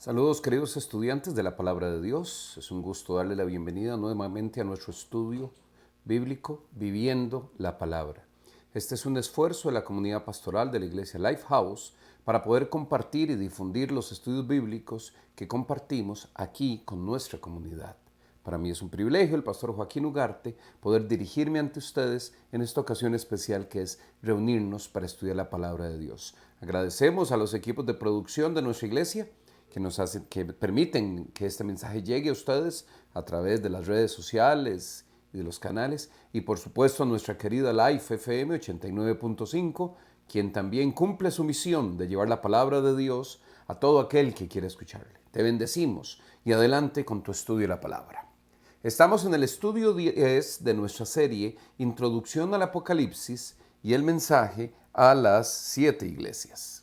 Saludos queridos estudiantes de la Palabra de Dios. Es un gusto darle la bienvenida nuevamente a nuestro estudio bíblico Viviendo la Palabra. Este es un esfuerzo de la comunidad pastoral de la Iglesia Lifehouse para poder compartir y difundir los estudios bíblicos que compartimos aquí con nuestra comunidad. Para mí es un privilegio, el pastor Joaquín Ugarte, poder dirigirme ante ustedes en esta ocasión especial que es reunirnos para estudiar la Palabra de Dios. Agradecemos a los equipos de producción de nuestra iglesia que permiten que este mensaje llegue a ustedes a través de las redes sociales y de los canales, y por supuesto a nuestra querida Life FM 89.5, quien también cumple su misión de llevar la palabra de Dios a todo aquel que quiera escucharle. Te bendecimos y adelante con tu estudio de la palabra. Estamos en el estudio 10 de nuestra serie Introducción al Apocalipsis y el mensaje a las 7 iglesias.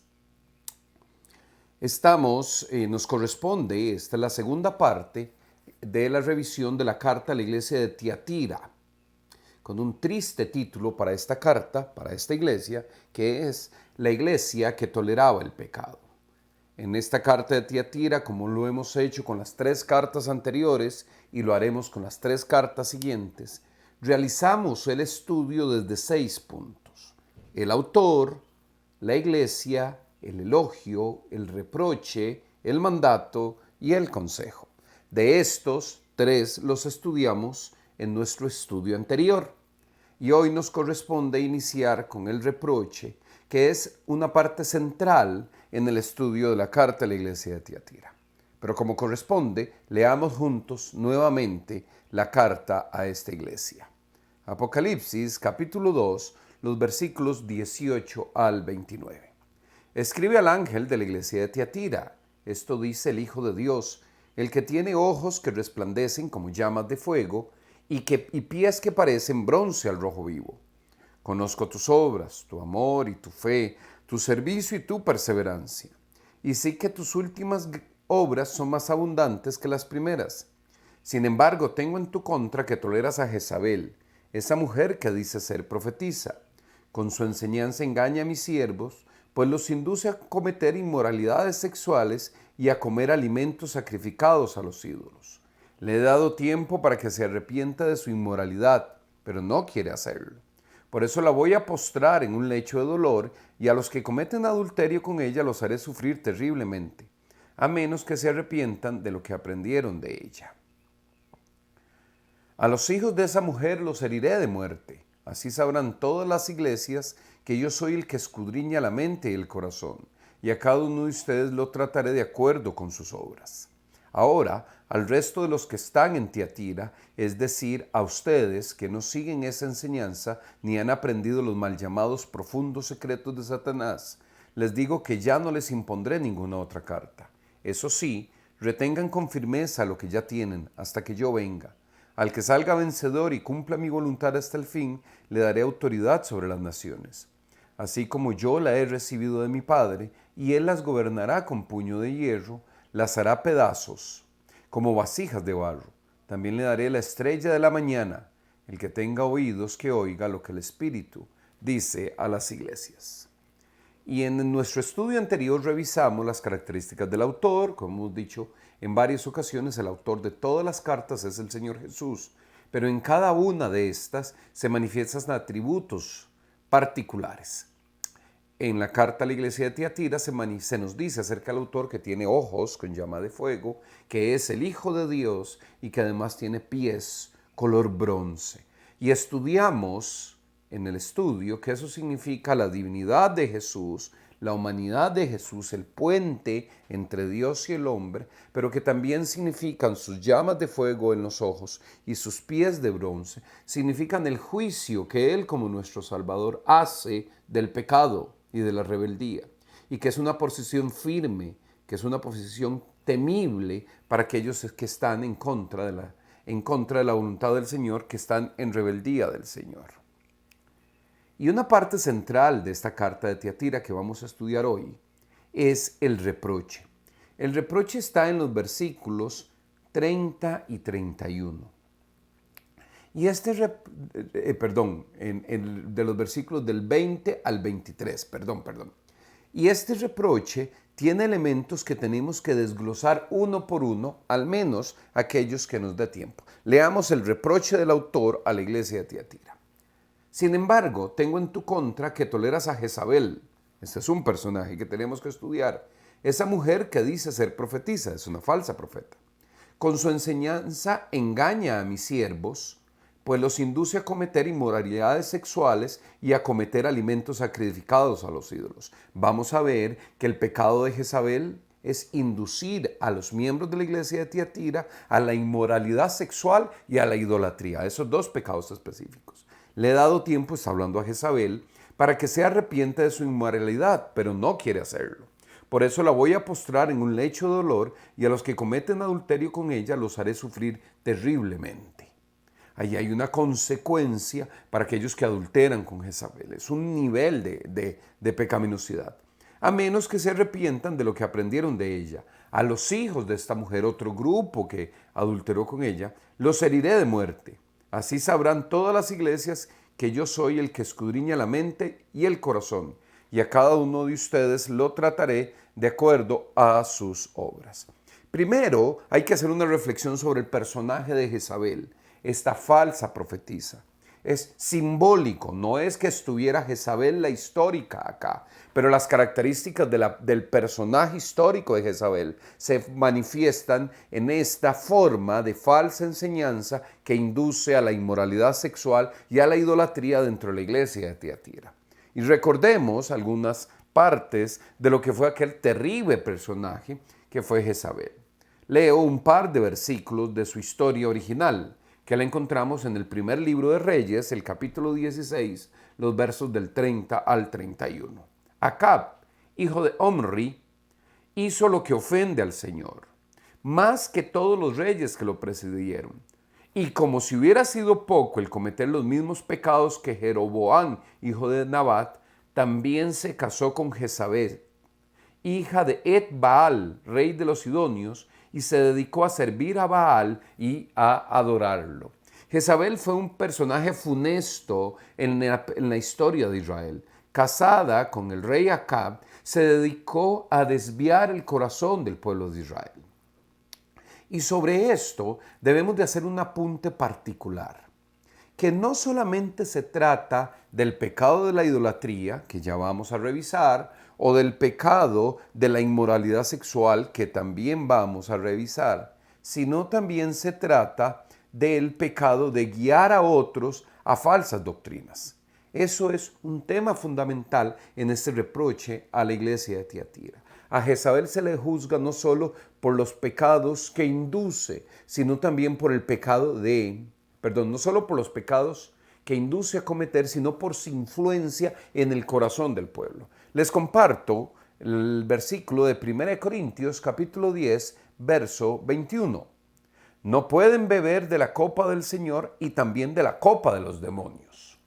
Nos corresponde, esta es la segunda parte de la revisión de la carta a la iglesia de Tiatira, con un triste título para esta carta, para esta iglesia, que es la iglesia que toleraba el pecado. En esta carta de Tiatira, como lo hemos hecho con las 3 cartas anteriores y lo haremos con las 3 cartas siguientes, realizamos el estudio desde 6 puntos: el autor, la iglesia, el elogio, el reproche, el mandato y el consejo. De estos 3 los estudiamos en nuestro estudio anterior. Y hoy nos corresponde iniciar con el reproche, que es una parte central en el estudio de la carta a la iglesia de Tiatira. Pero como corresponde, leamos juntos nuevamente la carta a esta iglesia. Apocalipsis capítulo 2, los versículos 18 al 29. Escribe al ángel de la iglesia de Tiatira: esto dice el Hijo de Dios, el que tiene ojos que resplandecen como llamas de fuego y pies que parecen bronce al rojo vivo. Conozco tus obras, tu amor y tu fe, tu servicio y tu perseverancia. Y sé que tus últimas obras son más abundantes que las primeras. Sin embargo, tengo en tu contra que toleras a Jezabel, esa mujer que dice ser profetisa. Con su enseñanza engaña a mis siervos, pues los induce a cometer inmoralidades sexuales y a comer alimentos sacrificados a los ídolos. Le he dado tiempo para que se arrepienta de su inmoralidad, pero no quiere hacerlo. Por eso la voy a postrar en un lecho de dolor, y a los que cometen adulterio con ella los haré sufrir terriblemente, a menos que se arrepientan de lo que aprendieron de ella. A los hijos de esa mujer los heriré de muerte. Así sabrán todas las iglesias que yo soy el que escudriña la mente y el corazón, y a cada uno de ustedes lo trataré de acuerdo con sus obras. Ahora, al resto de los que están en Tiatira, es decir, a ustedes que no siguen esa enseñanza ni han aprendido los mal llamados profundos secretos de Satanás, les digo que ya no les impondré ninguna otra carta. Eso sí, retengan con firmeza lo que ya tienen hasta que yo venga. Al que salga vencedor y cumpla mi voluntad hasta el fin, le daré autoridad sobre las naciones. Así como yo la he recibido de mi Padre, y Él las gobernará con puño de hierro, las hará pedazos, como vasijas de barro. También le daré la estrella de la mañana. El que tenga oídos, que oiga lo que el Espíritu dice a las iglesias. Y en nuestro estudio anterior revisamos las características del autor. Como hemos dicho en varias ocasiones, el autor de todas las cartas es el Señor Jesús, pero en cada una de estas se manifiestan atributos particulares. En la carta a la iglesia de Tiatira se nos dice acerca del autor que tiene ojos con llama de fuego, que es el Hijo de Dios y que además tiene pies color bronce. Y estudiamos en el estudio que eso significa la divinidad de Jesús, la humanidad de Jesús, el puente entre Dios y el hombre, pero que también significan sus llamas de fuego en los ojos y sus pies de bronce, significan el juicio que Él como nuestro Salvador hace del pecado y de la rebeldía, y que es una posición firme, que es una posición temible para aquellos que están en contra de la voluntad del Señor, que están en rebeldía del Señor. Y una parte central de esta carta de Tiatira que vamos a estudiar hoy es el reproche. El reproche está en los versículos 30 y 31. Y de los versículos del 20 al 23, perdón. Y este reproche tiene elementos que tenemos que desglosar uno por uno, al menos aquellos que nos dé tiempo. Leamos el reproche del autor a la iglesia de Tiatira. Sin embargo, tengo en tu contra que toleras a Jezabel. Este es un personaje que tenemos que estudiar. Esa mujer que dice ser profetisa, es una falsa profeta. Con su enseñanza engaña a mis siervos, pues los induce a cometer inmoralidades sexuales y a cometer alimentos sacrificados a los ídolos. Vamos a ver que el pecado de Jezabel es inducir a los miembros de la iglesia de Tiatira a la inmoralidad sexual y a la idolatría, esos dos pecados específicos. Le he dado tiempo, está hablando a Jezabel, para que se arrepienta de su inmoralidad, pero no quiere hacerlo. Por eso la voy a postrar en un lecho de dolor y a los que cometen adulterio con ella los haré sufrir terriblemente. Ahí hay una consecuencia para aquellos que adulteran con Jezabel. Es un nivel de pecaminosidad. A menos que se arrepientan de lo que aprendieron de ella. A los hijos de esta mujer, otro grupo que adulteró con ella, los heriré de muerte. Así sabrán todas las iglesias que yo soy el que escudriña la mente y el corazón. Y a cada uno de ustedes lo trataré de acuerdo a sus obras. Primero, hay que hacer una reflexión sobre el personaje de Jezabel, esta falsa profetisa. Es simbólico, no es que estuviera Jezabel la histórica acá, pero las características del personaje histórico de Jezabel se manifiestan en esta forma de falsa enseñanza que induce a la inmoralidad sexual y a la idolatría dentro de la iglesia de Tiatira. Y recordemos algunas partes de lo que fue aquel terrible personaje que fue Jezabel. Leo un par de versículos de su historia original, que la encontramos en el primer libro de Reyes, el capítulo 16, los versos del 30 al 31. Acab, hijo de Omri, hizo lo que ofende al Señor, más que todos los reyes que lo precedieron. Y como si hubiera sido poco el cometer los mismos pecados que Jeroboam, hijo de Nabat, también se casó con Jezabel, hija de Et-Baal, rey de los Sidonios, y se dedicó a servir a Baal y a adorarlo. Jezabel fue un personaje funesto en la historia de Israel. Casada con el rey Acab, se dedicó a desviar el corazón del pueblo de Israel. Y sobre esto debemos de hacer un apunte particular, que no solamente se trata del pecado de la idolatría, que ya vamos a revisar, o del pecado de la inmoralidad sexual, que también vamos a revisar, sino también se trata del pecado de guiar a otros a falsas doctrinas. Eso es un tema fundamental en este reproche a la iglesia de Tiatira. A Jezabel se le juzga no solo por los pecados que induce, sino también por el pecado no solo por los pecados que induce a cometer, sino por su influencia en el corazón del pueblo. Les comparto el versículo de 1 Corintios capítulo 10, verso 21. No pueden beber de la copa del Señor y también de la copa de los demonios.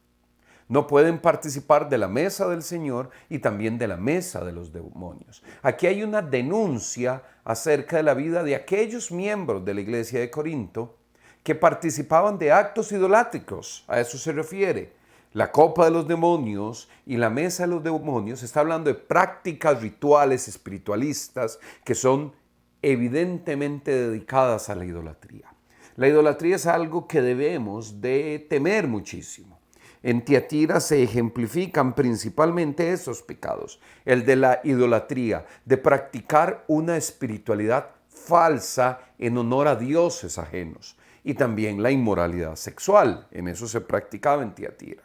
No pueden participar de la mesa del Señor y también de la mesa de los demonios. Aquí hay una denuncia acerca de la vida de aquellos miembros de la iglesia de Corinto que participaban de actos idolátricos. A eso se refiere. La copa de los demonios y la mesa de los demonios está hablando de prácticas rituales espiritualistas que son evidentemente dedicadas a la idolatría. La idolatría es algo que debemos de temer muchísimo. En Tiatira se ejemplifican principalmente esos pecados, el de la idolatría, de practicar una espiritualidad falsa en honor a dioses ajenos, y también la inmoralidad sexual, en eso se practicaba en Tiatira.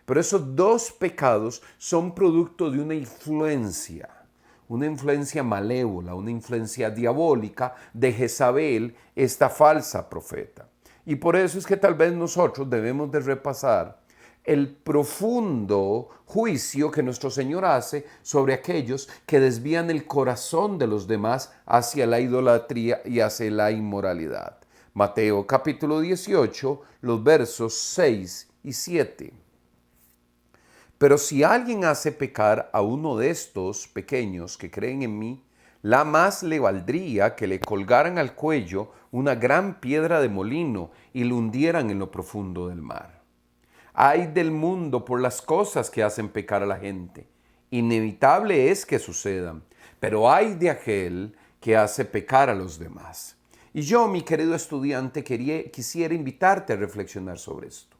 Pero esos dos pecados son producto de una influencia malévola, una influencia diabólica de Jezabel, esta falsa profeta. Y por eso es que tal vez nosotros debemos de repasar el profundo juicio que nuestro Señor hace sobre aquellos que desvían el corazón de los demás hacia la idolatría y hacia la inmoralidad. Mateo capítulo 18, los versos 6 y 7. Pero si alguien hace pecar a uno de estos pequeños que creen en mí, la más le valdría que le colgaran al cuello una gran piedra de molino y lo hundieran en lo profundo del mar. Ay del mundo por las cosas que hacen pecar a la gente, Inevitable es que sucedan, pero ay de aquel que hace pecar a los demás. Y yo, mi querido estudiante, quisiera invitarte a reflexionar sobre esto.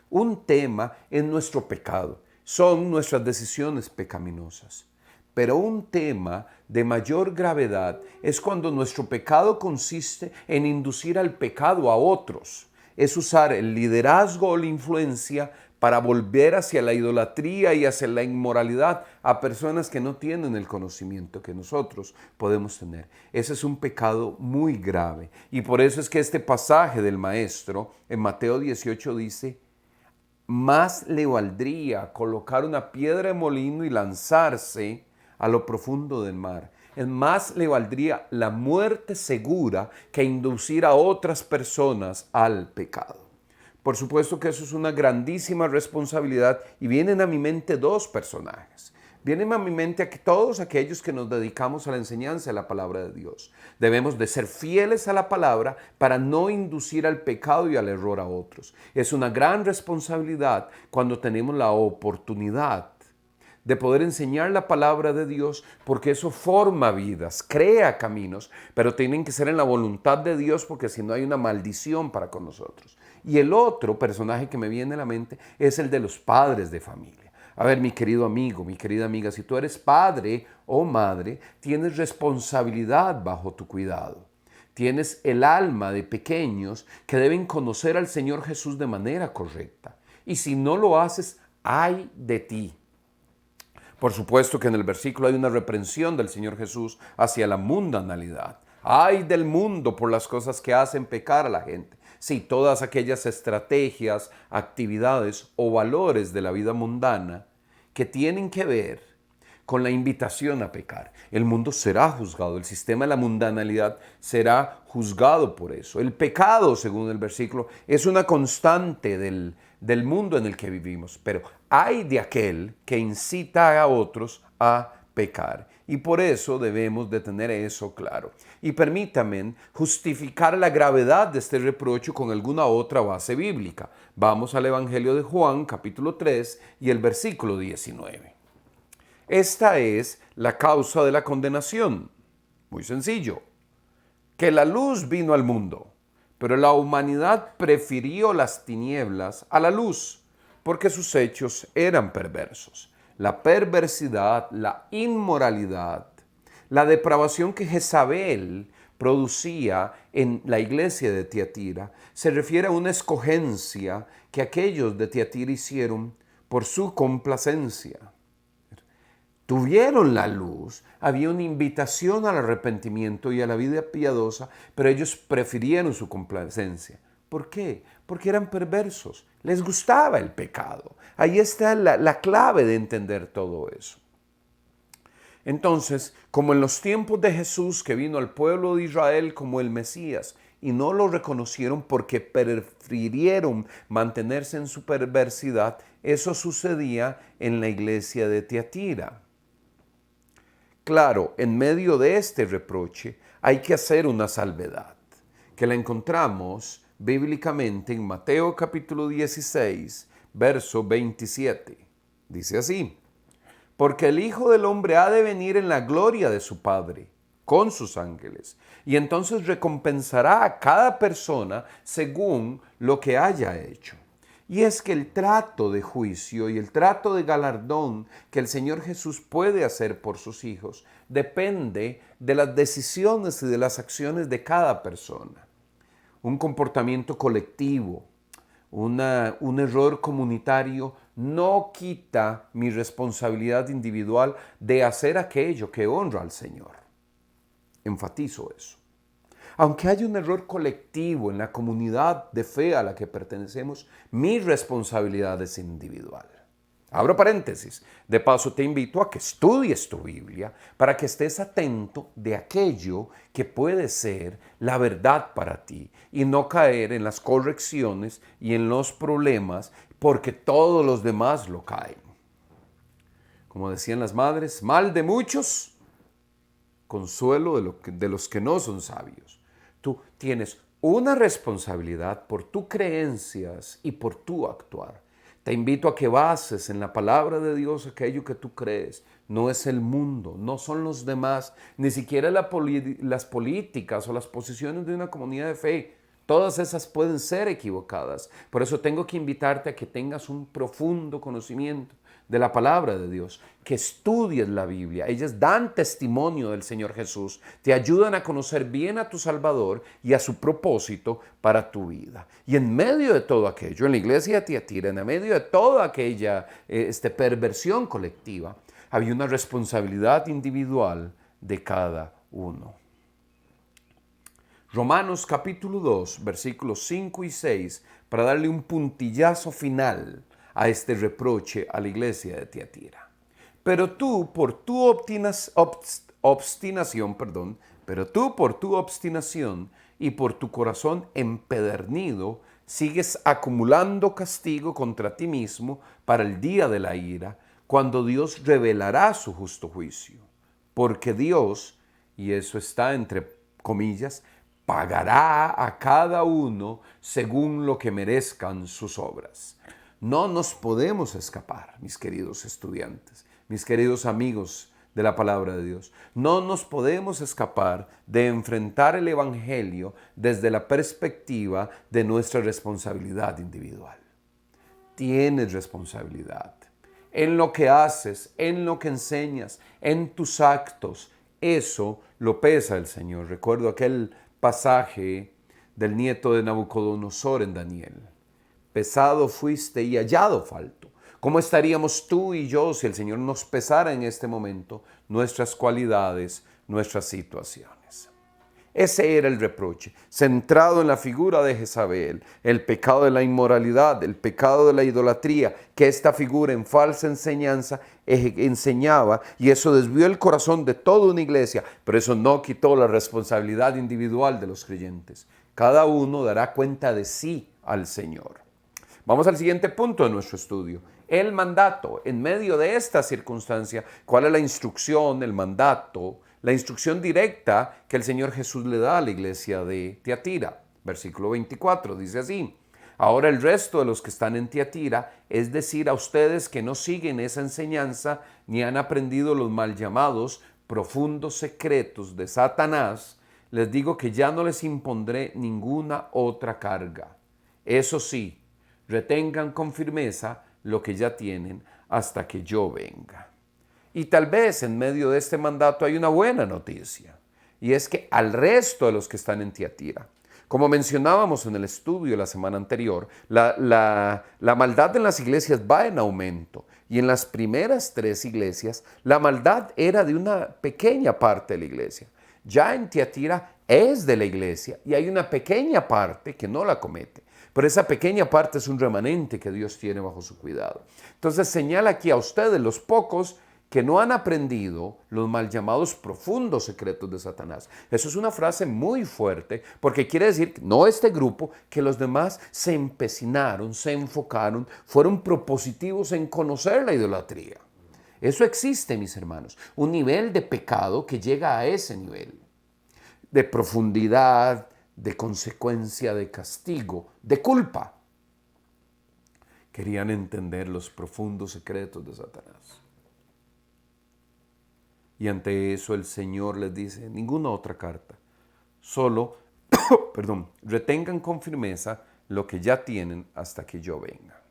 Un tema es nuestro pecado, son nuestras decisiones pecaminosas. Pero un tema de mayor gravedad es cuando nuestro pecado consiste en inducir al pecado a otros. Es usar el liderazgo o la influencia para volver hacia la idolatría y hacia la inmoralidad a personas que no tienen el conocimiento que nosotros podemos tener. Ese es un pecado muy grave. Y por eso es que este pasaje del Maestro en Mateo 18 dice: más le valdría colocar una piedra de molino y lanzarse a lo profundo del mar. Más le valdría la muerte segura que inducir a otras personas al pecado. Por supuesto que eso es una grandísima responsabilidad y vienen a mi mente dos personajes. Vienen a mi mente a que todos aquellos que nos dedicamos a la enseñanza de la palabra de Dios. Debemos de ser fieles a la palabra para no inducir al pecado y al error a otros. Es una gran responsabilidad cuando tenemos la oportunidad de poder enseñar la palabra de Dios, porque eso forma vidas, crea caminos, pero tienen que ser en la voluntad de Dios, porque si no hay una maldición para con nosotros. Y el otro personaje que me viene a la mente es el de los padres de familia. A ver, mi querido amigo, mi querida amiga, si tú eres padre o madre, tienes responsabilidad bajo tu cuidado. Tienes el alma de pequeños que deben conocer al Señor Jesús de manera correcta. Y si no lo haces, ay de ti. Por supuesto que en el versículo hay una reprensión del Señor Jesús hacia la mundanalidad. Ay del mundo por las cosas que hacen pecar a la gente. Sí, todas aquellas estrategias, actividades o valores de la vida mundana que tienen que ver con la invitación a pecar. El mundo será juzgado, el sistema de la mundanalidad será juzgado por eso. El pecado, según el versículo, es una constante del mundo en el que vivimos, pero hay de aquel que incita a otros a pecar. Y por eso debemos de tener eso claro. Y permítanme justificar la gravedad de este reproche con alguna otra base bíblica. Vamos al Evangelio de Juan, capítulo 3 y el versículo 19. Esta es la causa de la condenación. Muy sencillo. Que la luz vino al mundo, pero la humanidad prefirió las tinieblas a la luz, porque sus hechos eran perversos. La perversidad, la inmoralidad, la depravación que Jezabel producía en la iglesia de Tiatira, se refiere a una escogencia que aquellos de Tiatira hicieron por su complacencia. Tuvieron la luz, había una invitación al arrepentimiento y a la vida piadosa, pero ellos prefirieron su complacencia. ¿Por qué? Porque eran perversos, les gustaba el pecado. Ahí está la clave de entender todo eso. Entonces, como en los tiempos de Jesús, que vino al pueblo de Israel como el Mesías, y no lo reconocieron porque prefirieron mantenerse en su perversidad, eso sucedía en la iglesia de Tiatira. Claro, en medio de este reproche hay que hacer una salvedad, que la encontramos bíblicamente en Mateo capítulo 16, verso 27. Dice así: porque el Hijo del Hombre ha de venir en la gloria de su Padre, con sus ángeles, y entonces recompensará a cada persona según lo que haya hecho. Y es que el trato de juicio y el trato de galardón que el Señor Jesús puede hacer por sus hijos depende de las decisiones y de las acciones de cada persona. Un comportamiento colectivo, un error comunitario no quita mi responsabilidad individual de hacer aquello que honra al Señor. Enfatizo eso. Aunque haya un error colectivo en la comunidad de fe a la que pertenecemos, mi responsabilidad es individual. Abro paréntesis. De paso te invito a que estudies tu Biblia para que estés atento de aquello que puede ser la verdad para ti y no caer en las correcciones y en los problemas porque todos los demás lo caen. Como decían las madres, mal de muchos, consuelo de los que no son sabios. Tú tienes una responsabilidad por tus creencias y por tu actuar. Te invito a que bases en la palabra de Dios aquello que tú crees. No es el mundo, no son los demás, ni siquiera las políticas o las posiciones de una comunidad de fe. Todas esas pueden ser equivocadas. Por eso tengo que invitarte a que tengas un profundo conocimiento de la palabra de Dios, que estudies la Biblia. Ellas dan testimonio del Señor Jesús, te ayudan a conocer bien a tu Salvador y a su propósito para tu vida. Y en medio de todo aquello, en la iglesia de Tiatira, en medio de toda aquella perversión colectiva, había una responsabilidad individual de cada uno. Romanos capítulo 2, versículos 5 y 6, para darle un puntillazo final a este reproche a la iglesia de Tiatira. Pero tú por tu obstinación y por tu corazón empedernido, sigues acumulando castigo contra ti mismo para el día de la ira, cuando Dios revelará su justo juicio. Porque Dios, y eso está entre comillas, pagará a cada uno según lo que merezcan sus obras. No nos podemos escapar, mis queridos estudiantes, mis queridos amigos de la palabra de Dios. No nos podemos escapar de enfrentar el Evangelio desde la perspectiva de nuestra responsabilidad individual. Tienes responsabilidad en lo que haces, en lo que enseñas, en tus actos. Eso lo pesa el Señor. Recuerdo aquel pasaje del nieto de Nabucodonosor en Daniel. Pesado fuiste y hallado falto. ¿Cómo estaríamos tú y yo si el Señor nos pesara en este momento nuestras cualidades, nuestras situaciones? Ese era el reproche, centrado en la figura de Jezabel, el pecado de la inmoralidad, el pecado de la idolatría, que esta figura en falsa enseñanza enseñaba, y eso desvió el corazón de toda una iglesia, pero eso no quitó la responsabilidad individual de los creyentes. Cada uno dará cuenta de sí al Señor. Vamos al siguiente punto de nuestro estudio. El mandato. En medio de esta circunstancia, ¿cuál es la instrucción, el mandato, la instrucción directa que el Señor Jesús le da a la iglesia de Tiatira? Versículo 24 dice así: ahora el resto de los que están en Tiatira, es decir, a ustedes que no siguen esa enseñanza ni han aprendido los mal llamados profundos secretos de Satanás, les digo que ya no les impondré ninguna otra carga. Eso sí, retengan con firmeza lo que ya tienen hasta que yo venga. Y tal vez en medio de este mandato hay una buena noticia, y es que al resto de los que están en Tiatira, como mencionábamos en el estudio la semana anterior, la maldad en las iglesias va en aumento, y en las primeras 3 iglesias la maldad era de una pequeña parte de la iglesia. Ya en Tiatira es de la iglesia y hay una pequeña parte que no la comete. Pero esa pequeña parte es un remanente que Dios tiene bajo su cuidado. Entonces señala aquí a ustedes, los pocos que no han aprendido los mal llamados profundos secretos de Satanás. Eso es una frase muy fuerte, porque quiere decir, no este grupo, que los demás se empecinaron, se enfocaron, fueron propositivos en conocer la idolatría. Eso existe, mis hermanos, un nivel de pecado que llega a ese nivel de profundidad, de consecuencia, de castigo, de culpa. Querían entender los profundos secretos de Satanás. Y ante eso el Señor les dice, ninguna otra carta, solo, retengan con firmeza lo que ya tienen hasta que yo venga.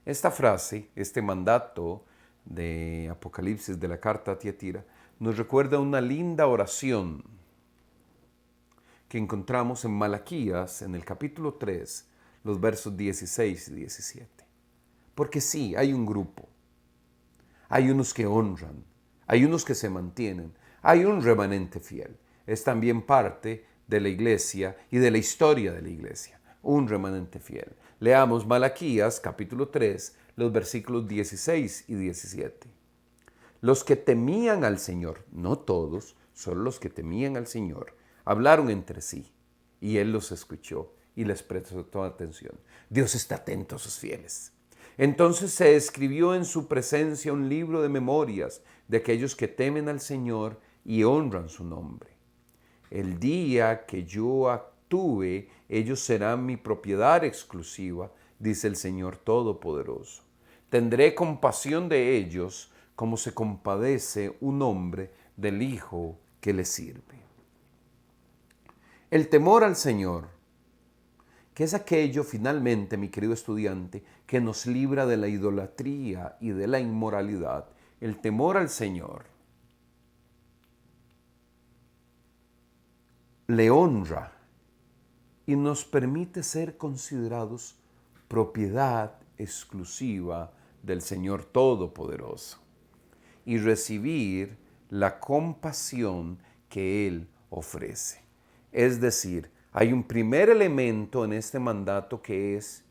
Esta frase, este mandato de Apocalipsis de la carta a Tiatira, nos recuerda una linda oración que encontramos en Malaquías, en el capítulo 3, los versos 16 y 17. Porque sí, hay un grupo, hay unos que honran, hay unos que se mantienen, hay un remanente fiel. Es también parte de la iglesia y de la historia de la iglesia, un remanente fiel. Leamos Malaquías, capítulo 3, los versículos 16 y 17. Los que temían al Señor, no todos, solo los que temían al Señor, hablaron entre sí, y Él los escuchó y les prestó atención. Dios está atento a sus fieles. Entonces se escribió en su presencia un libro de memorias de aquellos que temen al Señor y honran su nombre. El día que yo actúe, ellos serán mi propiedad exclusiva dice el Señor Todopoderoso. Tendré compasión de ellos como se compadece un hombre del hijo que le sirve. El temor al Señor, que es aquello finalmente, mi querido estudiante, que nos libra de la idolatría y de la inmoralidad. El temor al Señor le honra y nos permite ser considerados propiedad exclusiva del Señor Todopoderoso y recibir la compasión que Él ofrece. Es decir, hay un primer elemento en este mandato que es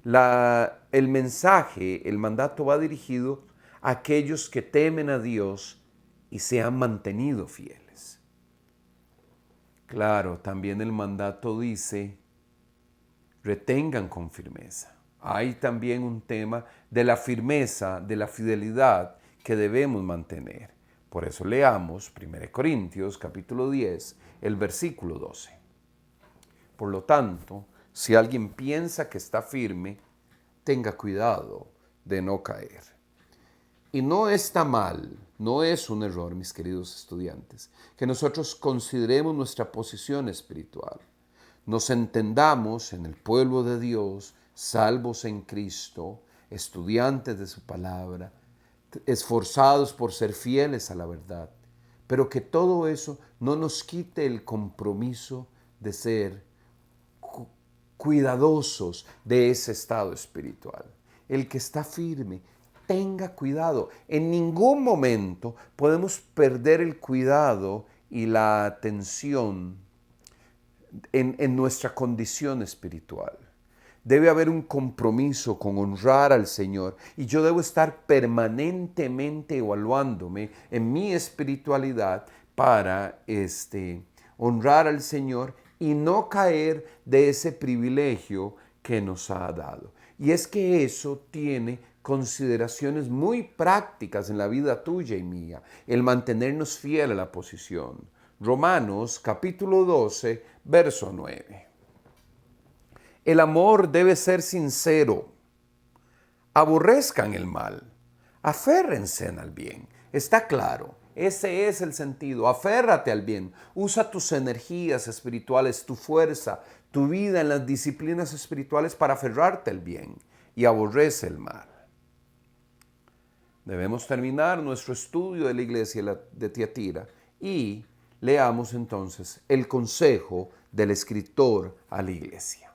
el mensaje, el mandato va dirigido a aquellos que temen a Dios y se han mantenido fieles. Claro, también el mandato dice, retengan con firmeza. Hay también un tema de la firmeza, de la fidelidad que debemos mantener. Por eso leamos 1 Corintios capítulo 10, el versículo 12. Por lo tanto, si alguien piensa que está firme, tenga cuidado de no caer. Y no está mal, no es un error, mis queridos estudiantes, que nosotros consideremos nuestra posición espiritual. Nos entendamos en el pueblo de Dios, salvos en Cristo, estudiantes de su palabra, esforzados por ser fieles a la verdad, pero que todo eso no nos quite el compromiso de ser cuidadosos de ese estado espiritual. El que está firme, tenga cuidado. En ningún momento podemos perder el cuidado y la atención en nuestra condición espiritual. Debe haber un compromiso con honrar al Señor y yo debo estar permanentemente evaluándome en mi espiritualidad para honrar al Señor y no caer de ese privilegio que nos ha dado. Y es que eso tiene consideraciones muy prácticas en la vida tuya y mía, el mantenernos fiel a la posición. Romanos capítulo 12, verso 9. El amor debe ser sincero. Aborrezcan el mal. Aférrense al bien. Está claro. Ese es el sentido. Aférrate al bien. Usa tus energías espirituales, tu fuerza, tu vida en las disciplinas espirituales para aferrarte al bien y aborrece el mal. Debemos terminar nuestro estudio de la iglesia de Tiatira y leamos entonces el consejo del escritor a la iglesia.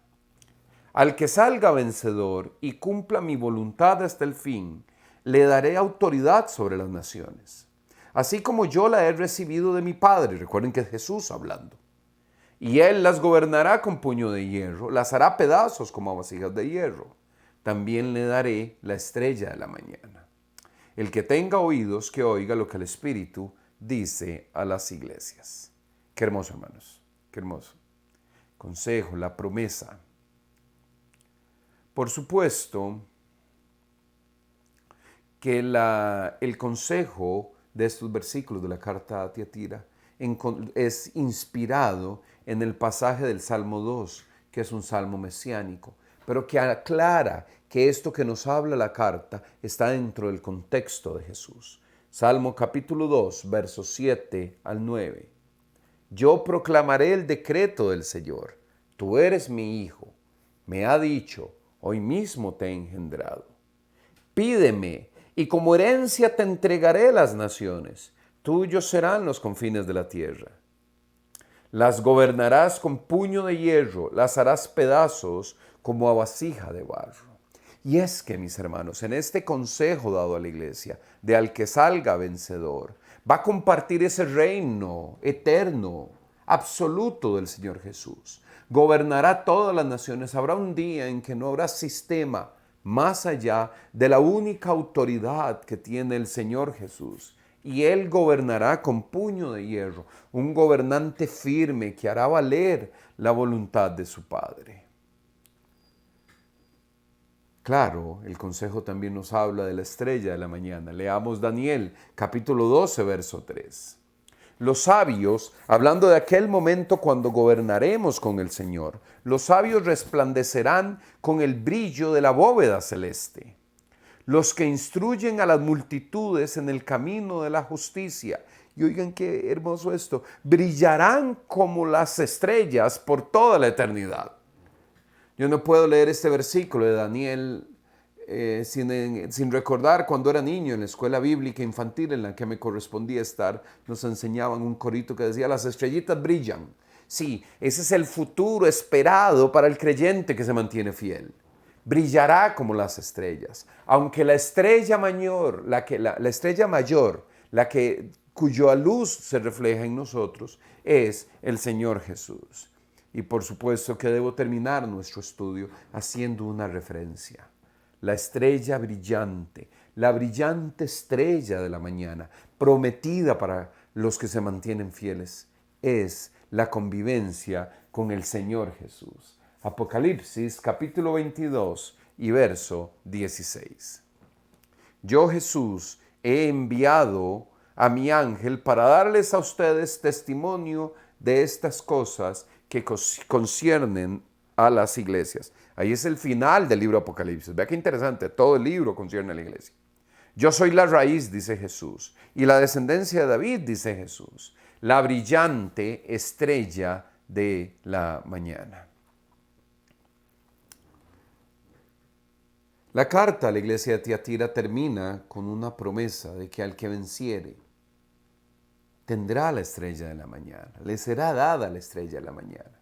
Al que salga vencedor y cumpla mi voluntad hasta el fin, le daré autoridad sobre las naciones, así como yo la he recibido de mi Padre. Recuerden que es Jesús hablando. Y Él las gobernará con puño de hierro, las hará pedazos como vasijas de hierro. También le daré la estrella de la mañana. El que tenga oídos, que oiga lo que el Espíritu dice a las iglesias. Qué hermoso, hermanos, qué hermoso. Consejo, la promesa. Por supuesto que el consejo de estos versículos de la carta a Tiatira es inspirado en el pasaje del Salmo 2, que es un salmo mesiánico, pero que aclara que esto que nos habla la carta está dentro del contexto de Jesús. Salmo capítulo 2, versos 7 al 9. Yo proclamaré el decreto del Señor. Tú eres mi hijo. Me ha dicho, hoy mismo te he engendrado. Pídeme, y como herencia te entregaré las naciones. Tuyos serán los confines de la tierra. Las gobernarás con puño de hierro, las harás pedazos como a vasija de barro. Y es que, mis hermanos, en este consejo dado a la iglesia, de al que salga vencedor, va a compartir ese reino eterno, absoluto del Señor Jesús. Gobernará todas las naciones. Habrá un día en que no habrá sistema más allá de la única autoridad que tiene el Señor Jesús. Y Él gobernará con puño de hierro, un gobernante firme que hará valer la voluntad de su Padre. Claro, el consejo también nos habla de la estrella de la mañana. Leamos Daniel, capítulo 12, verso 3. Los sabios, hablando de aquel momento cuando gobernaremos con el Señor, los sabios resplandecerán con el brillo de la bóveda celeste. Los que instruyen a las multitudes en el camino de la justicia. Y oigan qué hermoso esto. Brillarán como las estrellas por toda la eternidad. Yo no puedo leer este versículo de Daniel sin recordar cuando era niño en la escuela bíblica infantil en la que me correspondía estar. Nos enseñaban un corito que decía: las estrellitas brillan. Sí, ese es el futuro esperado para el creyente que se mantiene fiel. Brillará como las estrellas. Aunque la estrella mayor, cuya luz se refleja en nosotros, es el Señor Jesús. Y por supuesto que debo terminar nuestro estudio haciendo una referencia. La estrella brillante, la brillante estrella de la mañana, prometida para los que se mantienen fieles, es la convivencia con el Señor Jesús. Apocalipsis capítulo 22 y verso 16. Yo, Jesús, he enviado a mi ángel para darles a ustedes testimonio de estas cosas que conciernen a las iglesias. Ahí es el final del libro Apocalipsis. Vea qué interesante, todo el libro concierne a la iglesia. Yo soy la raíz, dice Jesús, y la descendencia de David, dice Jesús, la brillante estrella de la mañana. La carta a la iglesia de Tiatira termina con una promesa de que al que venciere tendrá la estrella de la mañana, le será dada la estrella de la mañana.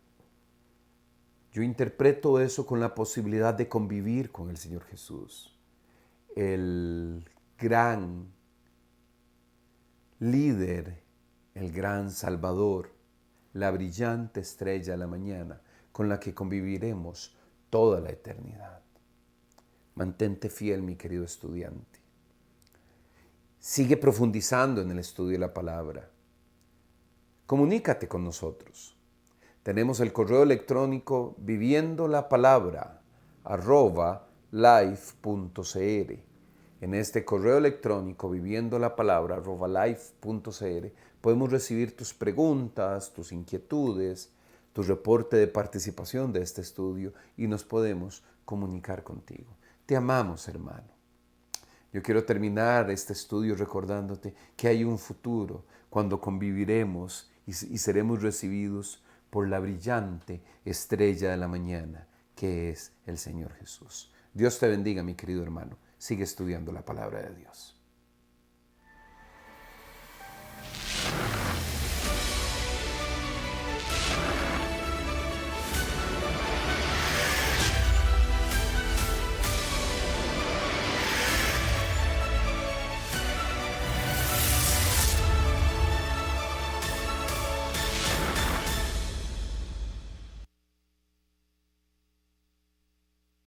Yo interpreto eso con la posibilidad de convivir con el Señor Jesús, el gran líder, el gran Salvador, la brillante estrella de la mañana con la que conviviremos toda la eternidad. Mantente fiel, mi querido estudiante. Sigue profundizando en el estudio de la palabra. Comunícate con nosotros. Tenemos el correo electrónico viviendolapalabra@life.cr. En este correo electrónico viviendolapalabra@life.cr podemos recibir tus preguntas, tus inquietudes, tu reporte de participación de este estudio y nos podemos comunicar contigo. Te amamos, hermano. Yo quiero terminar este estudio recordándote que hay un futuro cuando conviviremos y seremos recibidos por la brillante estrella de la mañana, que es el Señor Jesús. Dios te bendiga, mi querido hermano. Sigue estudiando la palabra de Dios.